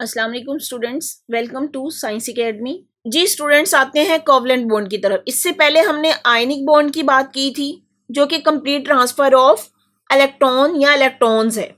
अस्सलाम वालेकुम students, welcome to science academy. जी स्टूडेंट्स, आते हैं कोवलेंट बॉन्ड की तरफ। इससे पहले हमने आयनिक बॉन्ड की बात की थी, जो कि कंप्लीट ट्रांसफर ऑफ इलेक्ट्रॉन या इलेक्ट्रॉन्स है,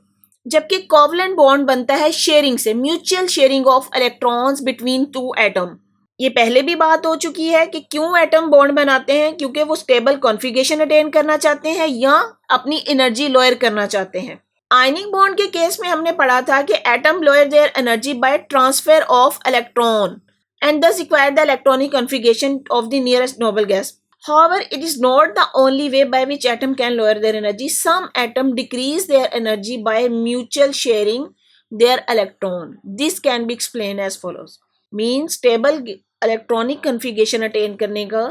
जबकि कोवलेंट बॉन्ड बनता है शेयरिंग से, mutual sharing of electrons between two atom. ये पहले भी बात हो चुकी है कि क्यों एटम बॉन्ड बनाते हैं, क्योंकि वो स्टेबल कॉन्फ़िगरेशन अटेन करना चाहते हैं या अपनी एनर्जी लोअर करना चाहते हैं। आयनिक बॉन्ड के केस में हमने पढ़ा था कि atom lower their energy by transfer of electron and thus require the electronic configuration of the nearest noble gas. However, it is not the only way by which atom can lower their energy. Some atom decrease their energy by mutual sharing their electron. This can be explained as follows. Means stable electronic configuration attain करने का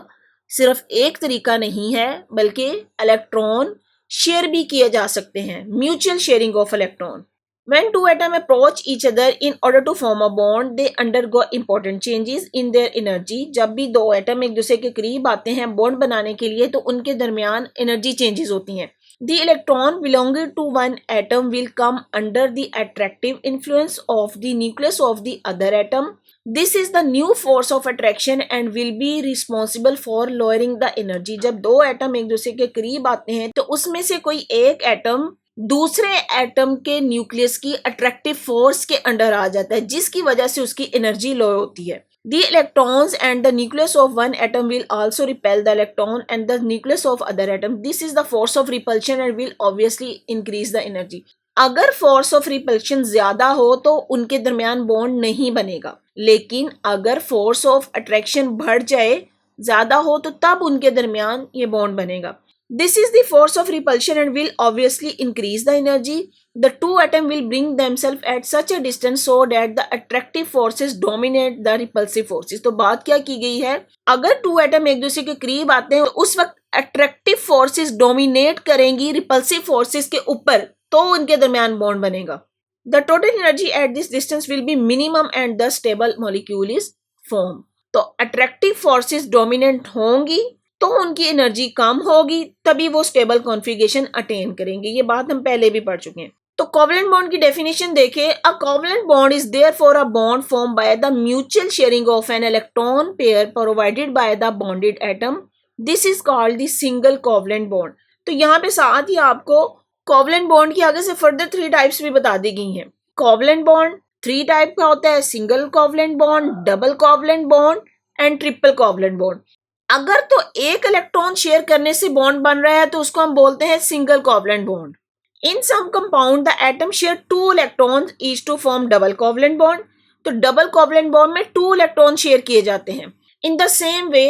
सिर्फ एक तरीका नहीं है, बल्कि electron share भी किए जा सकते हैं, mutual sharing of electron. When two atoms approach each other in order to form a bond, they undergo important changes in their energy. जब भी दो एटम एक दूसरे के करीब आते हैं बॉन्ड बनाने के लिए, तो उनके दरमियान एनर्जी चेंजेस होती हैं। The electron belonging to one atom will come under the attractive influence of the nucleus of the other atom. This is the new force of attraction and will be responsible for lowering the energy. जब दो atom एक दूसरे के करीब आते हैं, तो उसमें से कोई एक एटम दूसरे एटम के न्यूक्लियस की अट्रैक्टिव फोर्स के अंडर आ जाता है, जिसकी वजह से उसकी एनर्जी लो होती है। The electrons and the nucleus of one atom will also repel the electron and the nucleus of other atom. This is the force of repulsion and will obviously increase the energy. अगर force of repulsion ज्यादा हो तो उनके दरमियान bond नहीं बनेगा, लेकिन अगर फोर्स ऑफ अट्रैक्शन बढ़ जाए, ज्यादा हो, तो तब उनके दरमियान ये बॉन्ड बनेगा। This is the force of repulsion and will obviously increase the energy. The two atoms will bring themselves at such a distance so that the attractive forces dominate the repulsive forces. तो बात क्या की गई है, अगर to atom एक दूसरे के करीब आते हैं, उस वक्त अट्रैक्टिव फोर्सेस डोमिनेट करेंगी रिपल्सिव फोर्सेस के ऊपर, तो उनके दरमियान बॉन्ड बनेगा। The total energy at this distance will be minimum and the stable molecule is formed. तो अट्रैक्टिव फोर्सेस डोमिनेंट होंगी तो उनकी एनर्जी कम होगी, तभी वो स्टेबल कॉन्फ़िगरेशन अटेन करेंगे। ये बात हम पहले भी पढ़ चुके हैं। तो कोवलेंट बॉन्ड की डेफिनेशन देखें। अ covalent bond is therefore a bond form by the mutual sharing of an electron pair provided by the bonded atom. This is called the single covalent bond. तो यहाँ पे साथ ही आपको कोवलेंट बॉन्ड की आगे से फर्दर 3 टाइप्स भी बता दी गई हैं। कोवलेंट बॉन्ड 3 टाइप का होता है, single covalent bond, double covalent bond and triple covalent bond. अगर तो एक इलेक्ट्रॉन शेयर करने से बॉन्ड बन रहा है तो उसको हम बोलते हैं single covalent bond. In some compound the atom share 2 electrons each to form double covalent bond. तो डबल कोवलेंट बॉन्ड में 2 इलेक्ट्रॉन शेयर किए जाते हैं। In the same way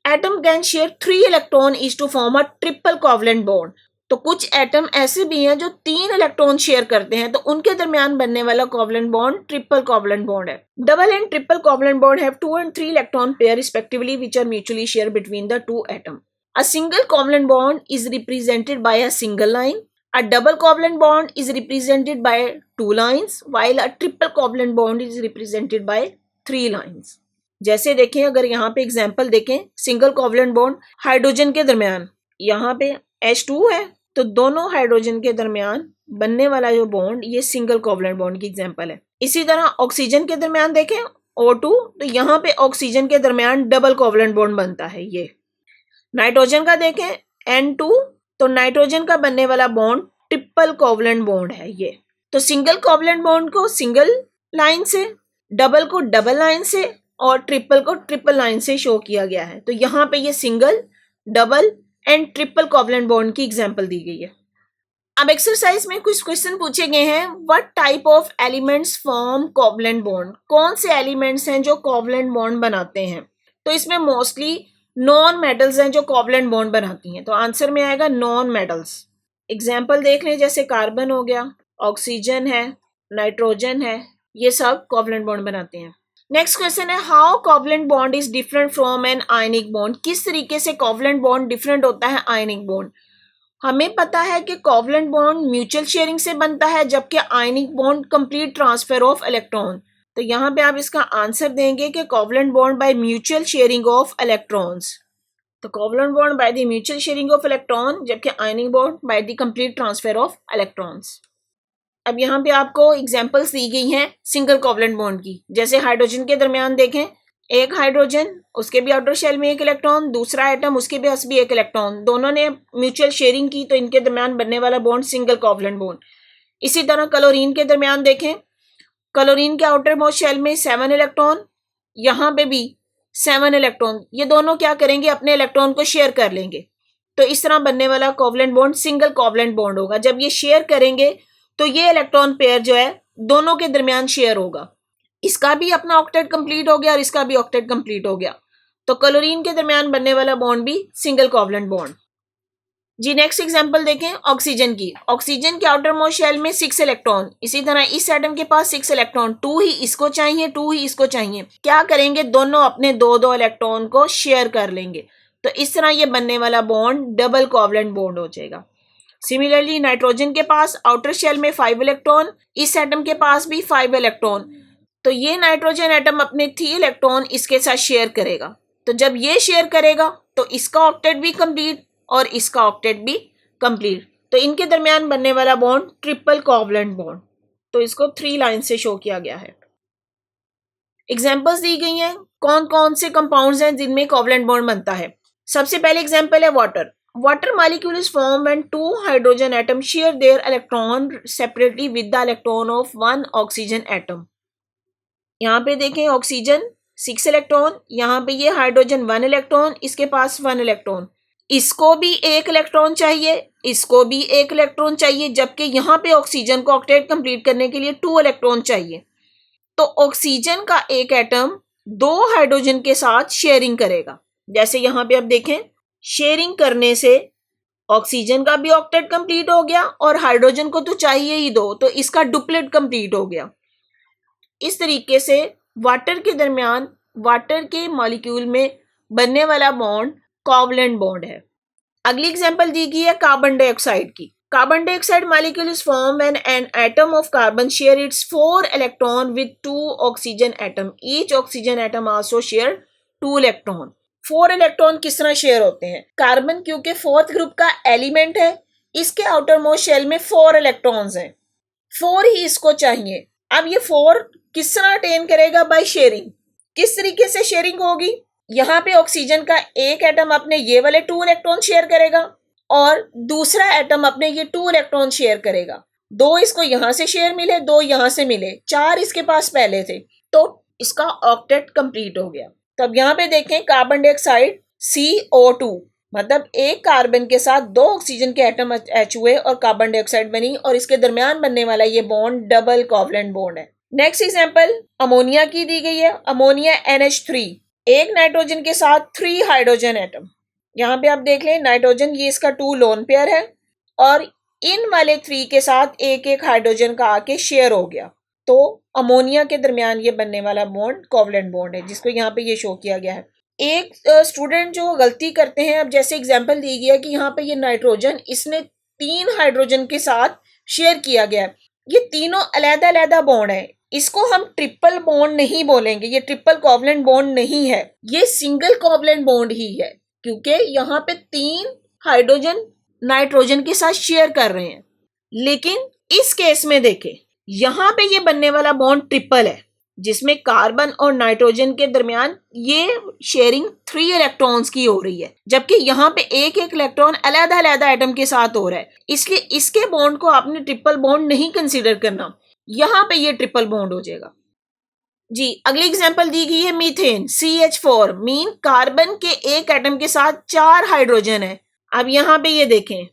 atom can share 3 electron each to form a triple covalent bond. तो कुछ atom ऐसे भी हैं जो 3 इलेक्ट्रॉन शेयर करते हैं, तो उनके दरमियान बनने वाला covalent bond triple covalent bond है। Double and triple covalent bond have 2 and 3 electron pair respectively which are mutually shared between the two atom. A single covalent bond is represented by a single line. A double covalent bond is represented by 2 lines, while a triple covalent bond is represented by 3 lines. जैसे देखें, अगर यहाँ पे example देखें, single covalent bond hydrogen के दरमियान, यहाँ पे H2 है, तो दोनों हाइड्रोजन के दरमियान बनने वाला जो बॉन्ड, ये सिंगल कोवलेंट बॉन्ड की एग्जांपल है। इसी तरह ऑक्सीजन के दरमियान देखें O2, तो यहाँ पे ऑक्सीजन के दरमियान डबल कोवलेंट बॉन्ड बनता है। ये नाइट्रोजन का देखें N2, तो नाइट्रोजन का बनने वाला बॉन्ड ट्रिपल कोवलेंट बॉन्ड है ये। तो सिंगल कोवलेंट बॉन्ड को सिंगल लाइन से, डबल को डबल लाइन से और ट्रिपल को ट्रिपल लाइन से शो किया गया है। तो यहाँ पे ये single, double and triple covalent bond की एग्जांपल दी गई है। अब एक्सरसाइज में कुछ क्वेश्चन पूछे गए हैं। What type of elements form covalent bond? कौन से एलिमेंट्स हैं जो कोवलेंट बॉन्ड बनाते हैं? तो इसमें मोस्टली नॉन मेटल्स हैं जो कोवलेंट बॉन्ड बनाती हैं, तो आंसर में आएगा नॉन मेटल्स। एग्जाम्पल देख लें, जैसे कार्बन हो गया, ऑक्सीजन है, नाइट्रोजन है, ये सब कोवलेंट बॉन्ड बनाते हैं। नेक्स्ट क्वेश्चन है, how covalent bond is different from an ionic bond? किस तरीके से कोवलेंट बॉन्ड डिफरेंट होता है आयनिक बॉन्ड? हमें पता है कि कोवलेंट बॉन्ड म्यूचुअल शेयरिंग से बनता है, जबकि ionic bond complete transfer of electron. तो यहाँ पे आप इसका आंसर देंगे कि covalent bond by mutual sharing of electrons. तो covalent bond by the mutual sharing of electron, जबकि ionic bond by the complete transfer of electrons. अब यहाँ पे आपको एग्जांपल्स दी गई हैं सिंगल कोवलेंट बॉन्ड की। जैसे हाइड्रोजन के दरमियान देखें, एक हाइड्रोजन, उसके भी आउटर शेल में एक इलेक्ट्रॉन, दूसरा एटम, उसके पास भी एक इलेक्ट्रॉन, दोनों ने म्यूचुअल शेयरिंग की तो इनके दरमियान बनने वाला बॉन्ड सिंगल कोवलेंट बॉन्ड। इसी तरह क्लोरीन के दरमियान देखें, क्लोरीन के आउटर मोस्ट शेल में 7 इलेक्ट्रॉन, यहाँ पे भी 7 इलेक्ट्रॉन, ये दोनों क्या करेंगे, अपने इलेक्ट्रॉन को शेयर कर लेंगे। तो इस तरह बनने वाला covalent bond single covalent bond होगा। जब ये शेयर करेंगे तो ये इलेक्ट्रॉन पेयर जो है दोनों के दरमियान शेयर होगा। इसका भी अपना ऑक्टेट कंप्लीट हो गया और इसका भी ऑक्टेट कंप्लीट हो गया। तो क्लोरीन के दरमियान बनने वाला बॉन्ड भी सिंगल कोवलेंट बॉन्ड। जी नेक्स्ट एग्जांपल देखें ऑक्सीजन की। ऑक्सीजन के आउटर मोस्ट शेल में 6 इलेक्ट्रॉन, इसी तरह इस एटम के पास 6 इलेक्ट्रॉन, 2 ही इसको चाहिए, 2 ही इसको चाहिए। क्या करेंगे, दोनों अपने 2-2 इलेक्ट्रॉन को शेयर कर लेंगे। तो इस तरह ये बनने वाला बॉन्ड डबल कोवलेंट बॉन्ड हो जाएगा। सिमिलरली नाइट्रोजन के पास आउटर शेल में 5 इलेक्ट्रॉन, इस एटम के पास भी 5 इलेक्ट्रॉन, तो ये नाइट्रोजन एटम अपने 3 इलेक्ट्रॉन इसके साथ शेयर करेगा। तो जब ये शेयर करेगा तो इसका ऑक्टेट भी कंप्लीट और इसका ऑक्टेट भी कंप्लीट। तो इनके दरमियान बनने वाला बॉन्ड ट्रिपल कोवलेंट बॉन्ड। तो इसको 3 लाइन से शो किया गया है। एग्जांपल्स दी गई हैं कौन कौन से कंपाउंड्स हैं जिनमें कोवलेंट बॉन्ड बनता है। सबसे पहले एग्जांपल है water. Water molecule is formed when 2 hydrogen atoms share their electron separately with the electron of one oxygen atom. यहाँ पे देखें ऑक्सीजन 6 इलेक्ट्रॉन, यहाँ पे ये हाइड्रोजन 1 इलेक्ट्रॉन, इसके पास 1 इलेक्ट्रॉन, इसको भी 1 इलेक्ट्रॉन चाहिए, इसको भी 1 इलेक्ट्रॉन चाहिए, जबकि यहाँ पे ऑक्सीजन को ऑक्टेट कंप्लीट करने के लिए 2 इलेक्ट्रॉन चाहिए। तो ऑक्सीजन का एक एटम 2 हाइड्रोजन के साथ शेयरिंग करेगा। जैसे यहाँ पे आप देखें, शेयरिंग करने से ऑक्सीजन का भी ऑक्टेट कंप्लीट हो गया और हाइड्रोजन को तो चाहिए ही 2, तो इसका डुप्लेट कंप्लीट हो गया। इस तरीके से वाटर के दरमियान, वाटर के मॉलिक्यूल में बनने वाला बॉन्ड कोवलेंट बॉन्ड है। अगली एग्जांपल दी गई है कार्बन डाइऑक्साइड की। Carbon dioxide molecule is form when an atom of carbon share its 4 electron with 2 oxygen atom, each oxygen atom also share 2 electron. 4 electron किस तरह शेयर होते हैं, कार्बन क्योंकि 4th ग्रुप का एलिमेंट है, इसके आउटर मोस्ट शेल में 4 electrons हैं, 4 ही इसको चाहिए। अब ये 4 किस तरह अटेन करेगा, बाय शेयरिंग। किस तरीके से शेयरिंग होगी, यहाँ पे ऑक्सीजन का एक एटम अपने ये वाले 2 इलेक्ट्रॉन शेयर करेगा और दूसरा एटम अपने ये 2 इलेक्ट्रॉन शेयर करेगा। 2 इसको यहाँ से शेयर मिले, 2 यहाँ से मिले, 4 इसके पास पहले थे, तो इसका ऑक्टेट कंप्लीट हो गया। तो अब यहाँ पे देखें कार्बन डाइऑक्साइड CO2, मतलब एक कार्बन के साथ 2 ऑक्सीजन के एटम अटैच हुए और कार्बन डाइऑक्साइड बनी और इसके दरमियान बनने वाला ये बॉन्ड डबल कोवलेंट बॉन्ड है। नेक्स्ट एग्जांपल अमोनिया की दी गई है। अमोनिया NH3, एक नाइट्रोजन के साथ 3 हाइड्रोजन एटम। यहाँ पे आप देख लें, नाइट्रोजन ये इसका 2 लोन पेयर है और इन वाले 3 के साथ एक एक हाइड्रोजन का आके शेयर हो गया। तो अमोनिया के दरमियान ये बनने वाला बॉन्ड कोवलेंट बॉन्ड है, जिसको यहाँ पे ये शो किया गया है। एक स्टूडेंट जो गलती करते हैं, अब जैसे एग्जांपल दी गया कि यहाँ पे ये नाइट्रोजन इसने 3 हाइड्रोजन के साथ शेयर किया गया है, ये तीनों अलग अलग बॉन्ड है, इसको हम ट्रिपल बॉन्ड नहीं बोलेंगे, ये ट्रिपल कोवलेंट बॉन्ड नहीं है, ये सिंगल कोवलेंट बॉन्ड ही है, क्योंकि यहाँ पे 3 हाइड्रोजन नाइट्रोजन के साथ शेयर कर रहे हैं। लेकिन इस केस में देखें, यहाँ पे ये बनने वाला बॉन्ड ट्रिपल है, जिसमें कार्बन और नाइट्रोजन के दरमियान ये शेयरिंग 3 इलेक्ट्रॉन्स की हो रही है, जबकि यहाँ पे एक एक इलेक्ट्रॉन अलग अलग एटम के साथ हो रहा है, इसलिए इसके बॉन्ड को आपने ट्रिपल बॉन्ड नहीं कंसीडर करना, यहाँ पे ये ट्रिपल बॉन्ड हो जाएगा। जी अगली एग्जांपल दी गई है मीथेन CH4, मीन कार्बन के एक एटम के साथ 4 हाइड्रोजन है। अब यहाँ पे ये देखें,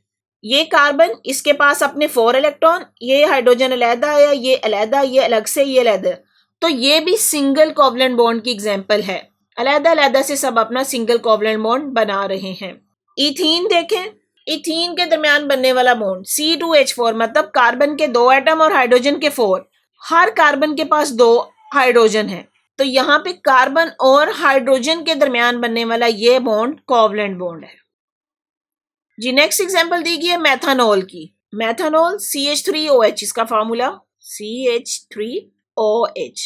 ये कार्बन इसके पास अपने 4 इलेक्ट्रॉन, ये हाइड्रोजन अलहदा है, ये अलहदा, ये अलग से, ये अलहदा, तो ये भी सिंगल कोवलेंट बॉन्ड की एग्जांपल है। अलहदा अलहदा से सब अपना सिंगल कोवलेंट बॉन्ड बना रहे हैं। इथीन देखें, इथीन के दरमियान बनने वाला बॉन्ड C2H4, मतलब कार्बन के 2 एटम और हाइड्रोजन के 4, हर कार्बन के पास 2 हाइड्रोजन है, तो यहाँ पे कार्बन और हाइड्रोजन के दरमियान बनने वाला ये बॉन्ड कोवलेंट बॉन्ड है। जी नेक्स्ट एग्जांपल दी गई है मेथानॉल की। मेथानॉल CH3OH, इसका फार्मूला CH3OH,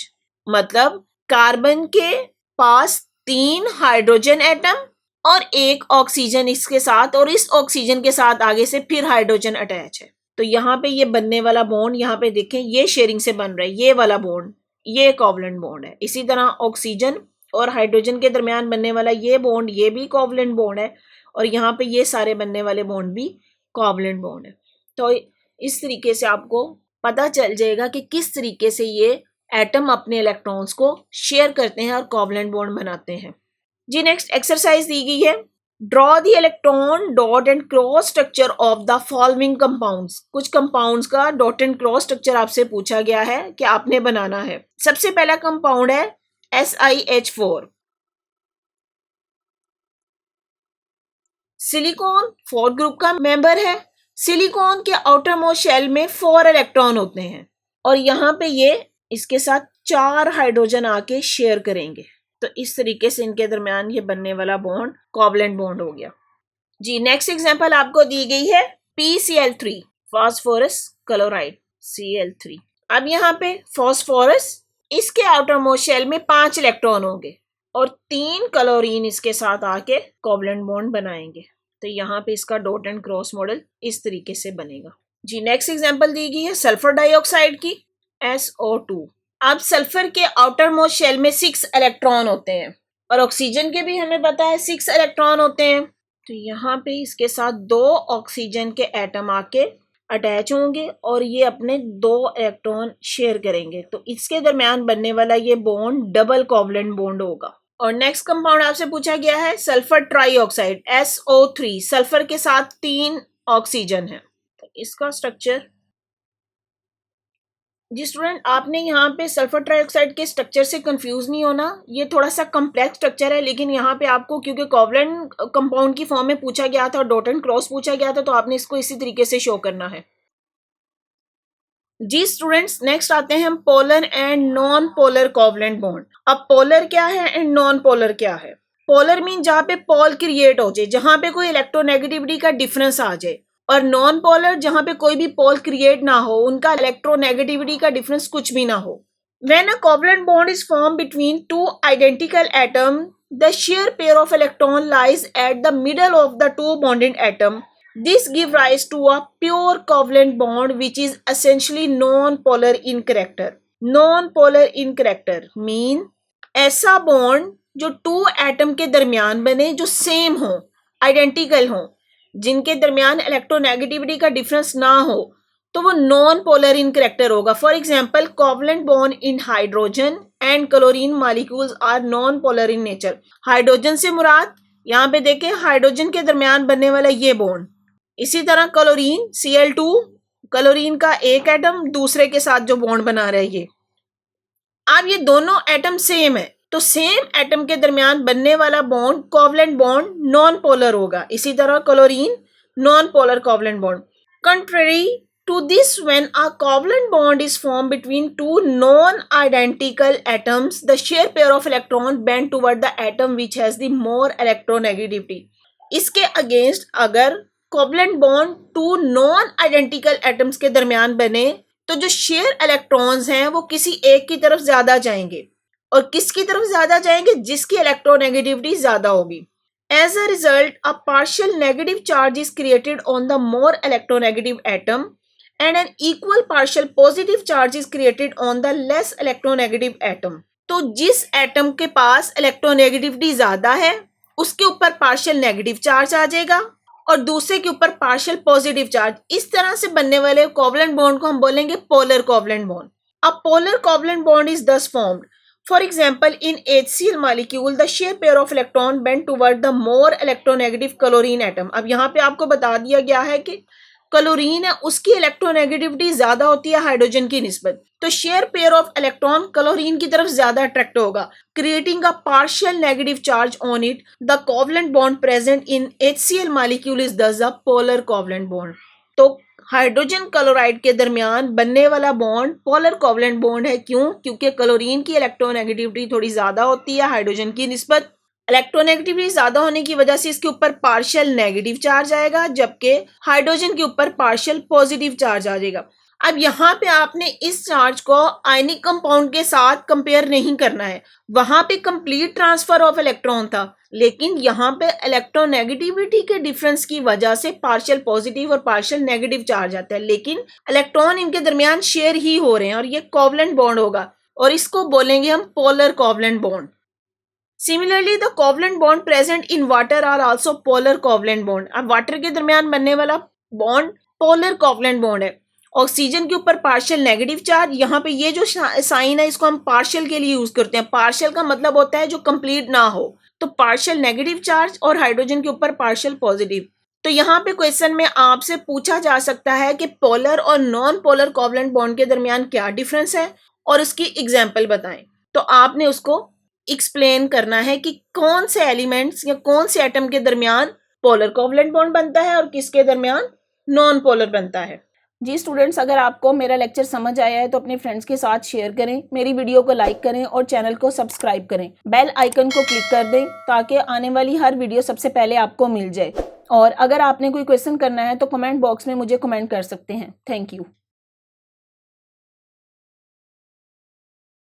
मतलब कार्बन के पास 3 हाइड्रोजन एटम और 1 ऑक्सीजन इसके साथ, और इस ऑक्सीजन के साथ आगे से फिर हाइड्रोजन अटैच है, तो यहाँ पे ये बनने वाला बॉन्ड, यहाँ पे देखें ये शेयरिंग से बन रहा है, ये वाला बॉन्ड ये कोवलेंट बॉन्ड है। इसी तरह ऑक्सीजन और हाइड्रोजन के दरमियान बनने वाला ये बॉन्ड, ये भी कोवलेंट बॉन्ड है, और यहाँ पे ये सारे बनने वाले बॉन्ड भी कोवलेंट बॉन्ड है। तो इस तरीके से आपको पता चल जाएगा कि किस तरीके से ये एटम अपने इलेक्ट्रॉन्स को शेयर करते हैं और कोवलेंट बॉन्ड बनाते हैं। जी नेक्स्ट एक्सरसाइज दी गई है, draw the electron dot and cross structure of the following compounds. कुछ कंपाउंड्स का डॉट एंड क्रॉस स्ट्रक्चर आपसे पूछा गया है कि आपने बनाना है। सबसे पहला कंपाउंड है SiH4। सिलिकॉन 4 ग्रुप का मेंबर है। सिलिकॉन के आउटर मोस्ट शेल में 4 इलेक्ट्रॉन होते हैं और यहाँ पे ये इसके साथ 4 हाइड्रोजन आके शेयर करेंगे। तो इस तरीके से इनके दरमियान ये बनने वाला बॉन्ड कोवलेंट बॉन्ड हो गया। जी नेक्स्ट एग्जांपल आपको दी गई है PCl3 फास्फोरस क्लोराइड Cl3। अब यहाँ पे फास्फोरस, इसके आउटर मोस्ट शेल में 5 इलेक्ट्रॉन होंगे और 3 क्लोरीन इसके साथ आके कोवलेंट बॉन्ड बनाएंगे। तो यहाँ पे इसका डॉट एंड क्रॉस मॉडल इस तरीके से बनेगा। जी नेक्स्ट एग्जांपल दी गई है सल्फर डाइऑक्साइड की SO2। अब सल्फर के आउटर मोस्ट शेल में 6 इलेक्ट्रॉन होते हैं और ऑक्सीजन के भी हमें पता है 6 इलेक्ट्रॉन होते हैं। तो यहाँ पे इसके साथ 2 ऑक्सीजन के एटम आके अटैच होंगे और ये अपने 2 इलेक्ट्रॉन शेयर करेंगे। तो इसके दरमियान बनने वाला ये बॉन्ड डबल कोवलेंट बॉन्ड होगा। और नेक्स्ट कंपाउंड आपसे पूछा गया है सल्फर ट्राईऑक्साइड SO3। सल्फर के साथ 3 ऑक्सीजन है। तो इसका स्ट्रक्चर, जी स्टूडेंट आपने यहाँ पे सल्फर ट्राईऑक्साइड के स्ट्रक्चर से कंफ्यूज नहीं होना, ये थोड़ा सा कम्प्लेक्स स्ट्रक्चर है, लेकिन यहाँ पे आपको क्योंकि कोवलेंट कंपाउंड की फॉर्म में पूछा गया था और डॉट एंड क्रॉस पूछा गया था, तो आपने इसको इसी तरीके से शो करना है। जी स्टूडेंट्स नेक्स्ट आते हैं हम polar and non polar covalent bond. अब पोलर क्या है एंड नॉन पोलर क्या है? पोलर मीन जहाँ पे पोल क्रिएट हो जाए, जहाँ पे कोई इलेक्ट्रोनेगेटिविटी का डिफरेंस आ जाए, और नॉन पोलर जहां पे कोई भी पोल क्रिएट ना हो, उनका इलेक्ट्रोनेगेटिविटी का डिफरेंस कुछ भी ना हो। When a covalent bond is form between 2 identical atom, the share pair of electron lies at the middle of the 2 bonded atom. This give rise to a pure covalent bond which is essentially non-polar in character. Non-polar in character mean ऐसा bond जो 2 atom के दरमियान बने, जो same हो, identical हो, जिनके दरमियान इलेक्ट्रोनेगेटिविटी का डिफरेंस ना हो, तो वो नॉन पोलर इन करेक्टर होगा। For example covalent bond in hydrogen and chlorine molecules are non polar in nature. Hydrogen से मुराद यहाँ पे देखें हाइड्रोजन के दरमियान बनने वाला ये बॉन्ड। इसी तरह क्लोरीन Cl2, क्लोरीन का एक एटम दूसरे के साथ जो बॉन्ड बना रहा है ये। अब ये दोनों एटम सेम है, तो सेम एटम के दरमियान बनने वाला bond covalent bond non polar होगा। इसी तरह chlorine non polar covalent bond. Contrary to this, when a covalent bond is form between 2 non identical atoms, the share pair of electron bend toward the atom which has the more electronegativity. इसके against अगर covalent bond 2 non identical atoms के दरमियान बने, तो जो share electrons हैं वो किसी एक की तरफ ज्यादा जाएंगे, और किसकी तरफ ज्यादा जाएंगे? जिसकी इलेक्ट्रोनेगेटिविटी ज्यादा होगी। As a result a partial negative charge is created on the more electronegative atom and an equal partial positive charge is created on the less electronegative atom. तो जिस एटम के पास इलेक्ट्रोनेगेटिविटी ज्यादा है उसके ऊपर पार्शियल नेगेटिव चार्ज आ जाएगा और दूसरे के ऊपर पार्शियल पॉजिटिव चार्ज। इस तरह से बनने वाले कोवलेंट बॉन्ड को हम बोलेंगे polar covalent bond. A polar covalent bond is दस formed. For example in HCl molecule the share pair of electron bend toward the more electronegative chlorine atom. अब यहाँ पे आपको बता दिया गया है कि क्लोरीन है उसकी इलेक्ट्रोनेगेटिविटी ज्यादा होती है हाइड्रोजन की निस्बत, तो share pair of electron chlorine की तरफ ज्यादा अट्रैक्ट होगा, creating a partial negative charge on it. The covalent bond present in HCl molecule is दस अ पोलर कोवलेंट बॉन्ड। तो हाइड्रोजन क्लोराइड के दरमियान बनने वाला बॉन्ड पोलर कोवलेंट बॉन्ड है। क्यों? क्योंकि क्लोरीन की इलेक्ट्रोनेगेटिविटी थोड़ी ज्यादा होती है हाइड्रोजन की निस्बत। इलेक्ट्रोनेगेटिविटी ज्यादा होने की वजह से इसके ऊपर पार्शियल नेगेटिव चार्ज आएगा, जबकि हाइड्रोजन के ऊपर पार्शियल पॉजिटिव चार्ज आ जाएगा। अब यहाँ पे आपने इस चार्ज को आयनिक कंपाउंड के साथ कंपेयर नहीं करना है, वहां पे कंप्लीट ट्रांसफर ऑफ इलेक्ट्रॉन था, लेकिन यहाँ पे इलेक्ट्रोनेगेटिविटी के डिफरेंस की वजह से पार्शियल पॉजिटिव और पार्शियल नेगेटिव चार्ज आता है, लेकिन इलेक्ट्रॉन इनके दरमियान शेयर ही हो रहे हैं और ये कोवलेंट बॉन्ड होगा और इसको बोलेंगे हम polar covalent bond. Similarly the covalent bond present in water are also polar covalent bond. अब वाटर के दरमियान बनने वाला बॉन्ड पोलर कोवलेंट बॉन्ड है। ऑक्सीजन के ऊपर पार्शियल नेगेटिव चार्ज, यहाँ पे ये जो साइन है इसको हम पार्शियल के लिए यूज करते हैं। पार्शियल का मतलब होता है जो कंप्लीट ना हो, तो पार्शियल नेगेटिव चार्ज और हाइड्रोजन के ऊपर पार्शियल पॉजिटिव। तो यहाँ पे क्वेश्चन में आपसे पूछा जा सकता है कि पोलर और नॉन पोलर कोवलेंट बॉन्ड के दरमियान क्या डिफरेंस है और उसकी एग्जाम्पल बताएं। तो आपने उसको एक्सप्लेन करना है कि कौन से एलिमेंट्स या कौन से एटम के दरमियान पोलर कोवलेंट बॉन्ड बनता है और किसके दरमियान नॉन पोलर बनता है। जी स्टूडेंट्स, अगर आपको मेरा लेक्चर समझ आया है तो अपने फ्रेंड्स के साथ शेयर करें, मेरी वीडियो को लाइक करें और चैनल को सब्सक्राइब करें। बेल आइकन को क्लिक कर दें ताकि आने वाली हर वीडियो सबसे पहले आपको मिल जाए। और अगर आपने कोई क्वेश्चन करना है तो कमेंट बॉक्स में मुझे कमेंट कर सकते हैं। Thank you.